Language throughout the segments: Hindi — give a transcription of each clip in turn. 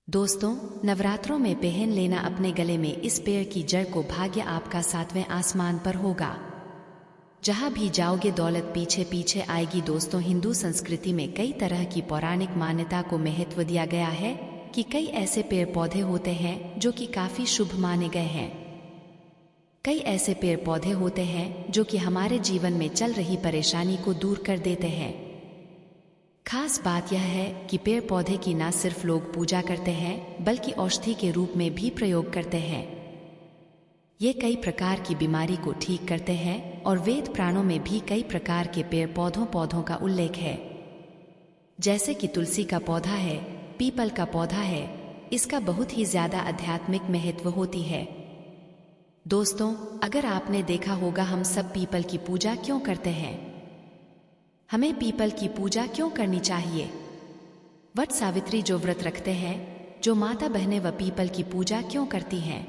दोस्तों, नवरात्रों में पहन लेना अपने गले में इस पेड़ की जड़ को भाग्य आपका सातवें आसमान पर होगा। जहां भी जाओगे दौलत पीछे पीछे आएगी। दोस्तों, हिंदू संस्कृति में कई तरह की पौराणिक मान्यता को महत्व दिया गया है कि कई ऐसे पेड़ पौधे होते हैं जो कि काफी शुभ माने गए हैं। कई ऐसे पेड़ पौधे होते हैं जो कि हमारे जीवन में चल रही परेशानी को दूर कर देते हैं। खास बात यह है कि पेड़ पौधे की न सिर्फ लोग पूजा करते हैं बल्कि औषधि के रूप में भी प्रयोग करते हैं। ये कई प्रकार की बीमारी को ठीक करते हैं और वेद पुराणों में भी कई प्रकार के पेड़ पौधों का उल्लेख है। जैसे कि तुलसी का पौधा है, पीपल का पौधा है, इसका बहुत ही ज्यादा आध्यात्मिक महत्व होती है। दोस्तों, अगर आपने देखा होगा हम सब पीपल की पूजा क्यों करते हैं? हमें पीपल की पूजा क्यों करनी चाहिए? वट सावित्री जो व्रत रखते हैं, जो माता बहनें व पीपल की पूजा क्यों करती हैं?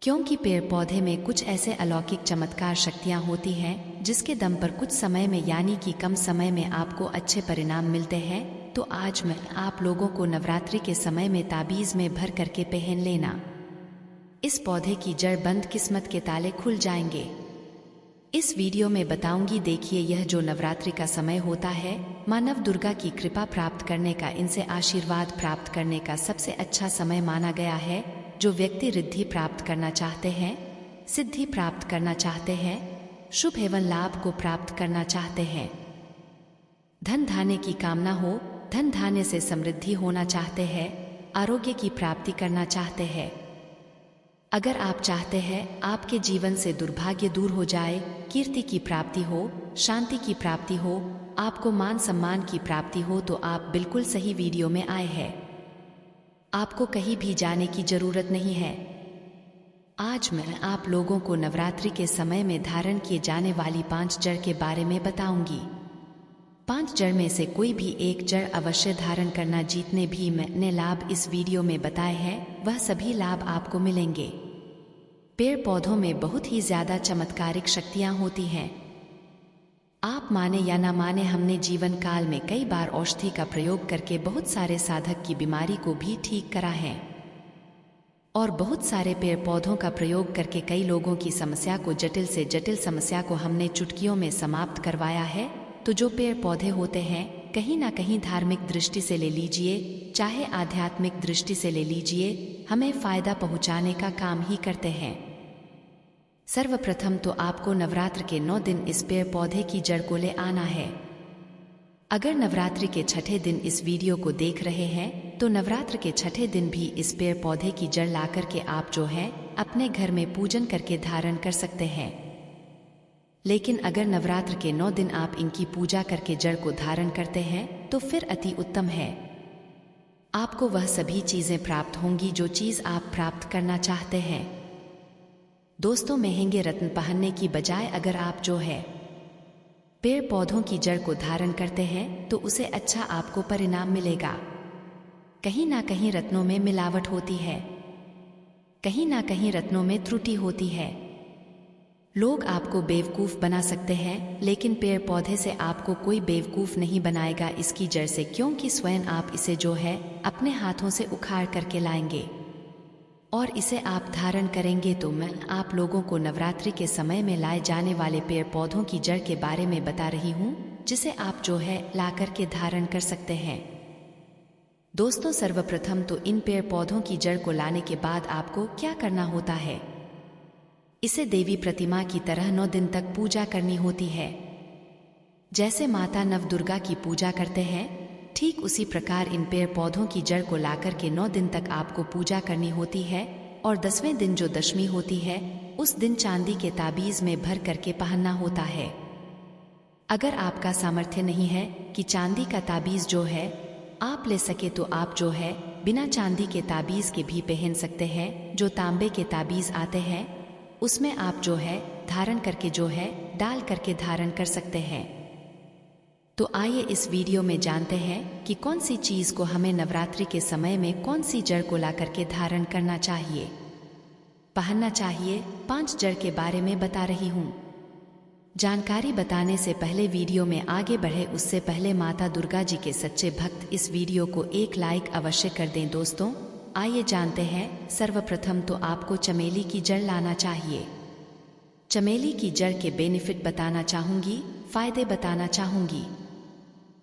क्योंकि पेड़ पौधे में कुछ ऐसे अलौकिक चमत्कार शक्तियां होती हैं जिसके दम पर कुछ समय में यानी कि कम समय में आपको अच्छे परिणाम मिलते हैं। तो आज मैं आप लोगों को नवरात्रि के समय में ताबीज में भर करके पहन लेना। इस पौधे की जड़ बंद किस्मत के ताले खुल जाएंगे। इस वीडियो में बताऊंगी। देखिए, यह जो नवरात्रि का समय होता है, माँ नव दुर्गा की कृपा प्राप्त करने का, इनसे आशीर्वाद प्राप्त करने का सबसे अच्छा समय माना गया है। जो व्यक्ति रिद्धि प्राप्त करना चाहते हैं, सिद्धि प्राप्त करना चाहते हैं, शुभ एवं लाभ को प्राप्त करना चाहते हैं, धन धान्य की कामना हो, धन धान्य से समृद्धि होना चाहते हैं, आरोग्य की प्राप्ति करना चाहते हैं, अगर आप चाहते हैं आपके जीवन से दुर्भाग्य दूर हो जाए, कीर्ति की प्राप्ति हो, शांति की प्राप्ति हो, आपको मान सम्मान की प्राप्ति हो, तो आप बिल्कुल सही वीडियो में आए हैं। आपको कहीं भी जाने की जरूरत नहीं है। आज मैं आप लोगों को नवरात्रि के समय में धारण किए जाने वाली 5 जड़ के बारे में बताऊंगी। 5 जड़ में से कोई भी एक जड़ अवश्य धारण करना। जितने भी मैंने लाभ इस वीडियो में बताए हैं, वह सभी लाभ आपको मिलेंगे। पेड़ पौधों में बहुत ही ज्यादा चमत्कारिक शक्तियां होती हैं। आप माने या ना माने, हमने जीवन काल में कई बार औषधि का प्रयोग करके बहुत सारे साधक की बीमारी को भी ठीक करा है और बहुत सारे पेड़ पौधों का प्रयोग करके कई लोगों की समस्या को, जटिल से जटिल समस्या को हमने चुटकियों में समाप्त करवाया है। तो जो पेड़ पौधे होते हैं, कहीं ना कहीं धार्मिक दृष्टि से ले लीजिए, चाहे आध्यात्मिक दृष्टि से ले लीजिए, हमें फायदा पहुंचाने का काम ही करते हैं। सर्वप्रथम तो आपको नवरात्र के 9 दिन इस पेड़ पौधे की जड़ को ले आना है। अगर नवरात्रि के छठे दिन इस वीडियो को देख रहे हैं, तो नवरात्र के छठे दिन भी इस पेड़ पौधे की जड़ ला करके आप जो है अपने घर में पूजन करके धारण कर सकते हैं। लेकिन अगर नवरात्र के 9 दिन आप इनकी पूजा करके जड़ को धारण करते हैं, तो फिर अति उत्तम है। आपको वह सभी चीजें प्राप्त होंगी जो चीज आप प्राप्त करना चाहते हैं। दोस्तों, महंगे रत्न पहनने की बजाय अगर आप जो है पेड़ पौधों की जड़ को धारण करते हैं, तो उसे अच्छा आपको परिणाम मिलेगा। कहीं ना कहीं रत्नों में मिलावट होती है, कहीं ना कहीं रत्नों में त्रुटि होती है। लोग आपको बेवकूफ बना सकते हैं, लेकिन पेड़ पौधे से आपको कोई बेवकूफ नहीं बनाएगा इसकी जड़ से, क्योंकि स्वयं आप इसे जो है अपने हाथों से उखाड़ करके लाएंगे और इसे आप धारण करेंगे। तो मैं आप लोगों को नवरात्रि के समय में लाए जाने वाले पेड़ पौधों की जड़ के बारे में बता रही हूँ, जिसे आप जो है ला करके धारण कर सकते हैं। दोस्तों, सर्वप्रथम तो इन पेड़ पौधों की जड़ को लाने के बाद आपको क्या करना होता है? इसे देवी प्रतिमा की तरह 9 दिन तक पूजा करनी होती है। जैसे माता नव दुर्गा की पूजा करते हैं, ठीक उसी प्रकार इन पेड़ पौधों की जड़ को लाकर के 9 दिन तक आपको पूजा करनी होती है। और 10वें दिन जो दशमी होती है, उस दिन चांदी के ताबीज में भर करके पहनना होता है। अगर आपका सामर्थ्य नहीं है कि चांदी का ताबीज जो है आप ले सके, तो आप जो है बिना चांदी के ताबीज के भी पहन सकते हैं। जो तांबे के ताबीज आते हैं, उसमें आप जो है धारण करके जो है डाल करके धारण कर सकते हैं। तो आइए इस वीडियो में जानते हैं कि कौन सी चीज को हमें नवरात्रि के समय में कौन सी जड़ को ला करके धारण करना चाहिए, पहनना चाहिए। 5 जड़ के बारे में बता रही हूँ। जानकारी बताने से पहले वीडियो में आगे बढ़े उससे पहले माता दुर्गा जी के सच्चे भक्त इस वीडियो को एक लाइक अवश्य कर दें। दोस्तों आइए जानते हैं। सर्वप्रथम तो आपको चमेली की जड़ लाना चाहिए। चमेली की जड़ के बेनिफिट बताना चाहूंगी, फायदे बताना चाहूंगी।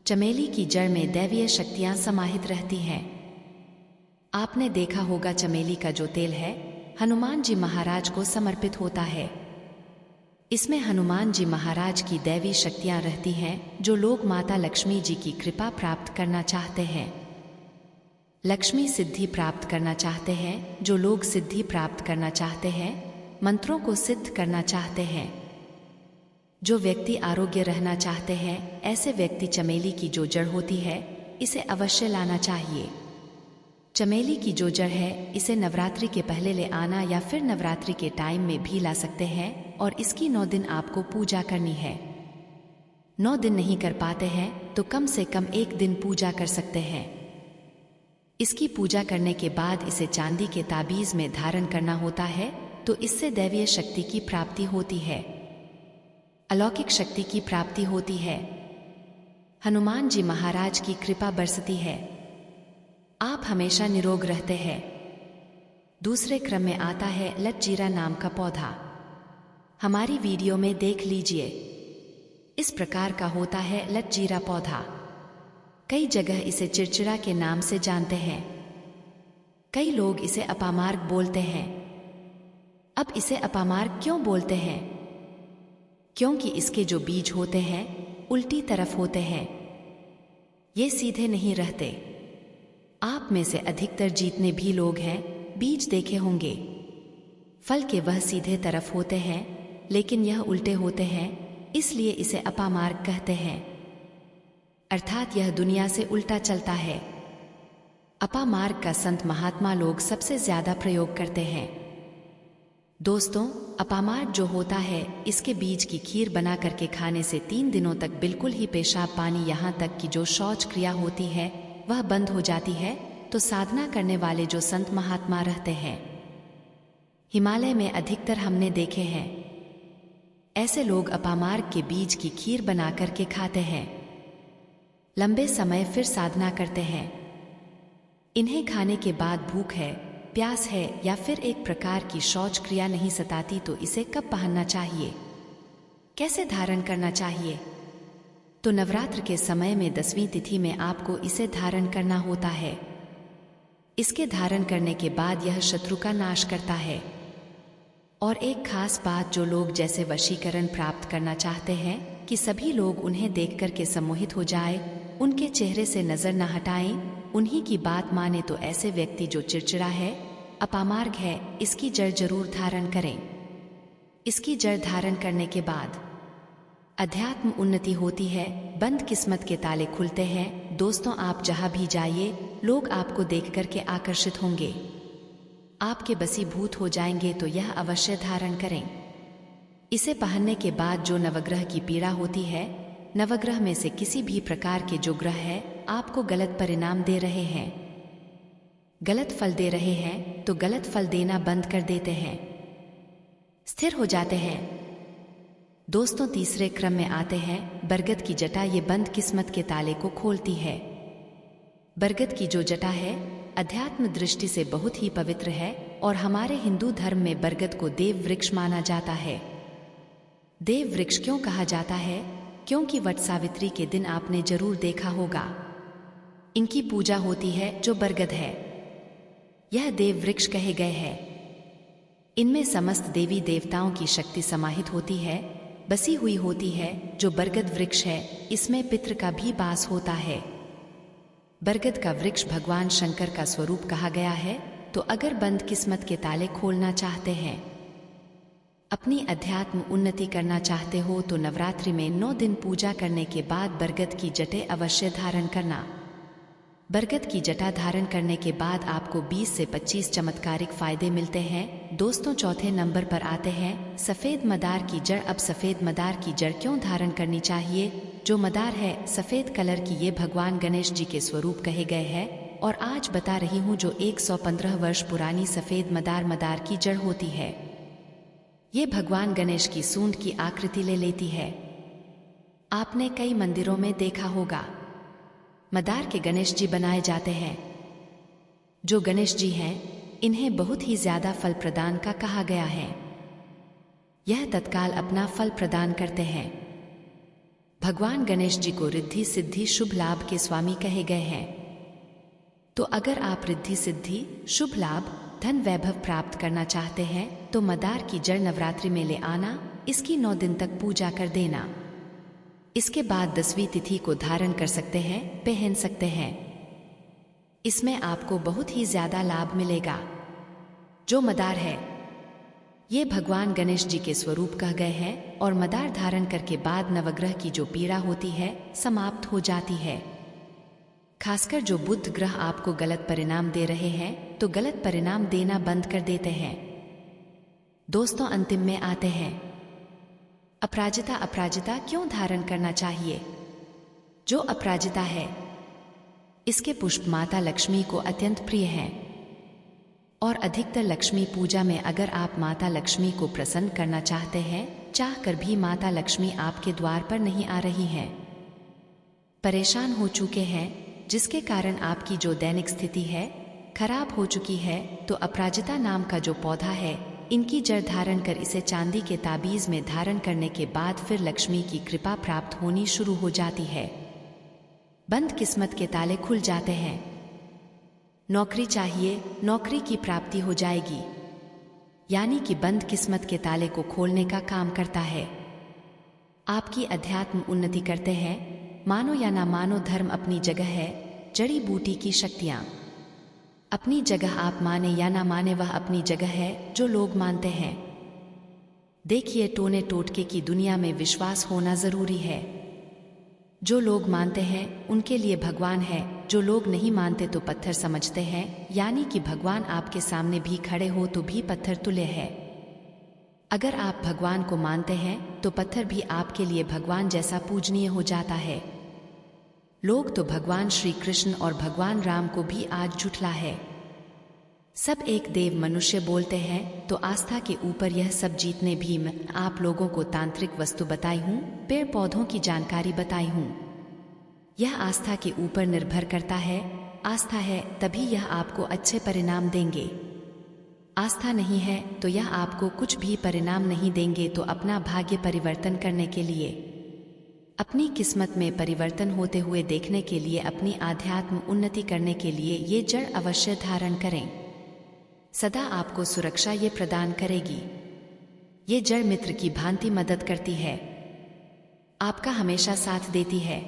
चमेली की जड़ में दैवीय शक्तियां समाहित रहती हैं। आपने देखा होगा चमेली का जो तेल है हनुमान जी महाराज को समर्पित होता है। इसमें हनुमान जी महाराज की दैवी शक्तियां रहती हैं। जो लोग माता लक्ष्मी जी की कृपा प्राप्त करना चाहते हैं, लक्ष्मी सिद्धि प्राप्त करना चाहते हैं, जो लोग सिद्धि प्राप्त करना चाहते हैं, मंत्रों को सिद्ध करना चाहते हैं, जो व्यक्ति आरोग्य रहना चाहते हैं, ऐसे व्यक्ति चमेली की जो जड़ होती है इसे अवश्य लाना चाहिए। चमेली की जो जड़ है इसे नवरात्रि के पहले ले आना या फिर नवरात्रि के टाइम में भी ला सकते हैं और इसकी 9 दिन आपको पूजा करनी है। 9 दिन नहीं कर पाते हैं तो कम से कम 1 दिन पूजा कर सकते हैं। इसकी पूजा करने के बाद इसे चांदी के ताबीज में धारण करना होता है तो इससे दैवीय शक्ति की प्राप्ति होती है, अलौकिक शक्ति की प्राप्ति होती है, हनुमान जी महाराज की कृपा बरसती है, आप हमेशा निरोग रहते हैं। दूसरे क्रम में आता है लटजीरा नाम का पौधा। हमारी वीडियो में देख लीजिए। इस प्रकार का होता है लटजीरा पौधा। कई जगह इसे चिड़चिड़ा के नाम से जानते हैं। कई लोग इसे अपामार्ग बोलते हैं। अब इसे अपामार्ग क्यों बोलते हैं? क्योंकि इसके जो बीज होते हैं उल्टी तरफ होते हैं, ये सीधे नहीं रहते। आप में से अधिकतर जितने भी लोग हैं बीज देखे होंगे। फल के वह सीधे तरफ होते हैं लेकिन यह उल्टे होते हैं, इसलिए इसे अपामार्ग कहते हैं, अर्थात यह दुनिया से उल्टा चलता है। अपामार्ग का संत महात्मा लोग सबसे ज्यादा प्रयोग करते हैं। दोस्तों अपामार्ग जो होता है इसके बीज की खीर बना करके खाने से 3 दिनों तक बिल्कुल ही पेशाब पानी यहाँ तक कि जो शौच क्रिया होती है वह बंद हो जाती है। तो साधना करने वाले जो संत महात्मा रहते हैं हिमालय में अधिकतर हमने देखे हैं, ऐसे लोग अपामार्ग के बीज की खीर बना करके खाते हैं, लंबे समय फिर साधना करते हैं। इन्हें खाने के बाद भूख है, प्यास है या फिर एक प्रकार की शौच क्रिया नहीं सताती तो इसे कब पहनना चाहिए, कैसे धारण करना चाहिए? तो नवरात्र के समय में 10वीं तिथि में आपको इसे धारण करना होता है। इसके धारण करने के बाद यह शत्रु का नाश करता है। और एक खास बात, जो लोग जैसे वशीकरण प्राप्त करना चाहते हैं कि सभी लोग उन्हें देख कर के सम्मोहित हो जाए, उनके चेहरे से नजर न हटाएं, उन्हीं की बात माने, तो ऐसे व्यक्ति जो चिड़चिड़ा है, अपामार्ग है, इसकी जड़ जरूर धारण करें। इसकी जड़ धारण करने के बाद अध्यात्म उन्नति होती है, बंद किस्मत के ताले खुलते हैं। दोस्तों आप जहां भी जाइए लोग आपको देख करके आकर्षित होंगे, आपके बसीभूत हो जाएंगे, तो यह अवश्य धारण करें। इसे पहनने के बाद जो नवग्रह की पीड़ा होती है, नवग्रह में से किसी भी प्रकार के जो ग्रह है आपको गलत परिणाम दे रहे हैं, गलत फल दे रहे हैं, तो गलत फल देना बंद कर देते हैं, स्थिर हो जाते हैं। दोस्तों तीसरे क्रम में आते हैं बरगद की जटा। ये बंद किस्मत के ताले को खोलती है। बरगद की जो जटा है अध्यात्म दृष्टि से बहुत ही पवित्र है और हमारे हिंदू धर्म में बरगद को देव वृक्ष माना जाता है। देव वृक्ष क्यों कहा जाता है? क्योंकि वट सावित्री के दिन आपने जरूर देखा होगा इनकी पूजा होती है जो बरगद है। यह देव वृक्ष कहे गए हैं। इनमें समस्त देवी देवताओं की शक्ति समाहित होती है, बसी हुई होती है। जो बरगद वृक्ष है इसमें पितृ का भी वास होता है। बरगद का वृक्ष भगवान शंकर का स्वरूप कहा गया है। तो अगर बंद किस्मत के ताले खोलना चाहते हैं, अपनी अध्यात्म उन्नति करना चाहते हो, तो नवरात्रि में 9 दिन पूजा करने के बाद बरगद की जटें अवश्य धारण करना। बरगद की जटा धारण करने के बाद आपको 20 से 25 चमत्कारिक फायदे मिलते हैं। दोस्तों चौथे नंबर पर आते हैं सफेद मदार की जड़। अब सफेद मदार की जड़ क्यों धारण करनी चाहिए? जो मदार है सफेद कलर की, ये भगवान गणेश जी के स्वरूप कहे गए हैं और आज बता रही हूँ जो 115 वर्ष पुरानी सफेद मदार की जड़ होती है। ये भगवान गणेश की सूंड की आकृति ले लेती है। आपने कई मंदिरों में देखा होगा, मदार के गणेश जी बनाए जाते हैं। जो गणेश जी हैं, इन्हें बहुत ही ज्यादा फल प्रदान का कहा गया है। यह तत्काल अपना फल प्रदान करते हैं। भगवान गणेश जी को रिद्धि सिद्धि शुभ लाभ के स्वामी कहे गए हैं। तो अगर आप रिद्धि सिद्धि शुभ लाभ धन वैभव प्राप्त करना चाहते हैं तो मदार की जड़ नवरात्रि में ले आना, इसकी 9 दिन तक पूजा कर देना। इसके बाद 10वीं तिथि को धारण कर सकते हैं, पहन सकते हैं। इसमें आपको बहुत ही ज्यादा लाभ मिलेगा। जो मदार है, ये भगवान गणेश जी के स्वरूप कह गए हैं और मदार धारण करके बाद नवग्रह की जो पीड़ा होती है समाप्त हो जाती है। खासकर जो बुध ग्रह आपको गलत परिणाम दे रहे हैं तो गलत परिणाम देना बंद कर देते हैं। दोस्तों, अंतिम में आते हैं अपराजिता। अपराजिता क्यों धारण करना चाहिए? जो अपराजिता है, इसके पुष्प माता लक्ष्मी को अत्यंत प्रिय हैं और अधिकतर लक्ष्मी पूजा में अगर आप माता लक्ष्मी को प्रसन्न करना चाहते हैं, चाहकर भी माता लक्ष्मी आपके द्वार पर नहीं आ रही हैं, परेशान हो चुके हैं, जिसके कारण आपकी जो दैनिक स्थिति है खराब हो चुकी है, तो अपराजिता नाम का जो पौधा है, इनकी जड़ धारण कर इसे चांदी के ताबीज में धारण करने के बाद फिर लक्ष्मी की कृपा प्राप्त होनी शुरू हो जाती है। बंद किस्मत के ताले खुल जाते हैं। नौकरी चाहिए, नौकरी की प्राप्ति हो जाएगी, यानी कि बंद किस्मत के ताले को खोलने का काम करता है। आपकी अध्यात्म उन्नति करते हैं। मानो या ना मानो, धर्म अपनी जगह है, जड़ी बूटी की शक्तियां अपनी जगह, आप माने या ना माने वह अपनी जगह है जो लोग मानते हैं। देखिए, टोने टोटके की दुनिया में विश्वास होना जरूरी है। जो लोग मानते हैं उनके लिए भगवान है, जो लोग नहीं मानते तो पत्थर समझते हैं, यानी कि भगवान आपके सामने भी खड़े हो तो भी पत्थर तुल्य है। अगर आप भगवान को मानते हैं तो पत्थर भी आपके लिए भगवान जैसा पूजनीय हो जाता है। लोग तो भगवान श्री कृष्ण और भगवान राम को भी आज झुठला है। सब एक देव मनुष्य बोलते हैं, तो आस्था के ऊपर यह सब जीतने भी मैं आप लोगों को तांत्रिक वस्तु बताई हूँ, पेड़ पौधों की जानकारी बताई हूँ। यह आस्था के ऊपर निर्भर करता है। आस्था है तभी यह आपको अच्छे परिणाम देंगे। आस्था नहीं है तो यह आपको कुछ भी परिणाम नहीं देंगे। तो अपना भाग्य परिवर्तन करने के लिए, अपनी किस्मत में परिवर्तन होते हुए देखने के लिए, अपनी आध्यात्म उन्नति करने के लिए ये जड़ अवश्य धारण करें। सदा आपको सुरक्षा ये प्रदान करेगी। ये जड़ मित्र की भांति मदद करती है, आपका हमेशा साथ देती है।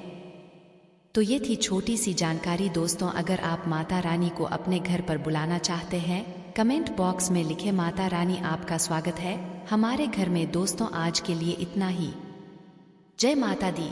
तो ये थी छोटी सी जानकारी। दोस्तों, अगर आप माता रानी को अपने घर पर बुलाना चाहते हैं, कमेंट बॉक्स में लिखें माता रानी आपका स्वागत है हमारे घर में। दोस्तों, आज के लिए इतना ही। जय माता दी।